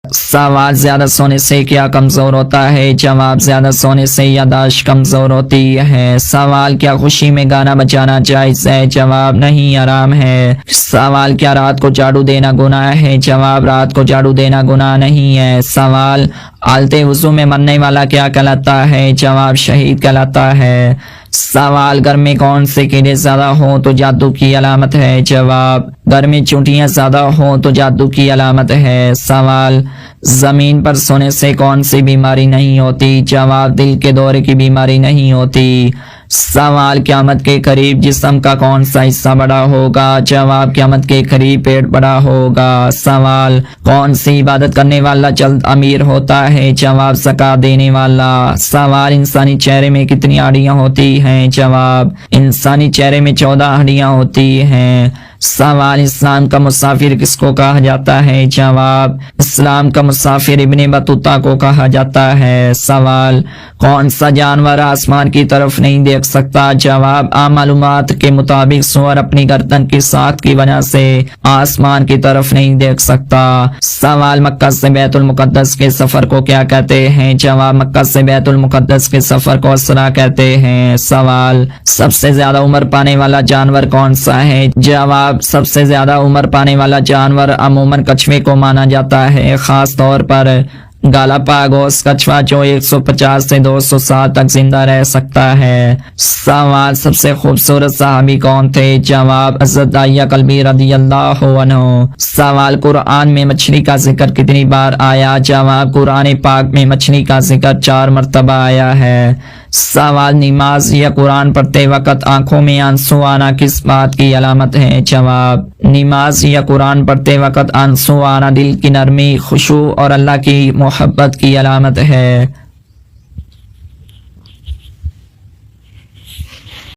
सवाल ज्यादा सोने से क्या कमजोर होता है? जवाब ज्यादा सोने से याददाश्त कमजोर होती है। सवाल क्या खुशी में गाना बजाना जायज है? जवाब नहीं, हराम है। सवाल क्या रात को झाड़ू देना गुनाह है? जवाब रात को झाड़ू देना गुनाह नहीं है। सवाल आलते वुजू में मरने वाला क्या कहलाता है? जवाब शहीद कहलाता है। सवाल घर में कौन से कीड़े ज्यादा हो तो जादू की अलामत है? जवाब घर में चूंटियां ज्यादा हो तो जादू की अलामत है। सवाल जमीन पर सोने से कौन सी बीमारी नहीं होती? जवाब दिल के दौरे की बीमारी नहीं होती। सवाल क़यामत के करीब जिस्म का कौन सा हिस्सा बड़ा होगा? जवाब क़यामत के करीब पेट बड़ा होगा। सवाल कौन सी इबादत करने वाला जल्द अमीर होता है? जवाब ज़कात देने वाला। सवाल इंसानी चेहरे में कितनी हड्डियां होती हैं? जवाब इंसानी चेहरे में 14 हड्डियां होती हैं। सवाल इस्लाम का मुसाफिर किसको कहा जाता है? जवाब इस्लाम का मुसाफिर इब्ने बतूता को कहा जाता है। सवाल कौन सा जानवर आसमान की तरफ नहीं देख सकता? जवाब आम मालूमात के मुताबिक सूअर अपनी गर्दन की साख की वजह से आसमान की तरफ नहीं देख सकता। सवाल मक्का से बैतुल मुकद्दस के सफर को क्या कहते हैं? जवाब मक्का से बैतुल मुकद्दस के सफर को असरा कहते हैं। सवाल सबसे ज्यादा उम्र पाने वाला जानवर कौन सा है? जवाब सबसे ज्यादा उम्र पाने वाला जानवर अमूमन कछुए को माना जाता है, खास तौर पर गालापागोस कछुआ जो 150 से 200 साल तक जिंदा रह सकता है। सवाल सबसे खूबसूरत सहाबी कौन थे? जवाब हज़रत आयशा कल्बी रज़ियल्लाहु अन्हा। सवाल कुरान में मछली का जिक्र कितनी बार आया? जवाब कुरान पाक में मछली का जिक्र 4 मरतबा आया है। सवाल नमाज या कुरान पढ़ते वक्त आंखों में आंसू आना किस बात की अलामत है? जवाब नमाज या कुरान पढ़ते वक्त आंसू आना दिल की नरमी, खुशू और अल्लाह की मोहब्बत की अलामत है।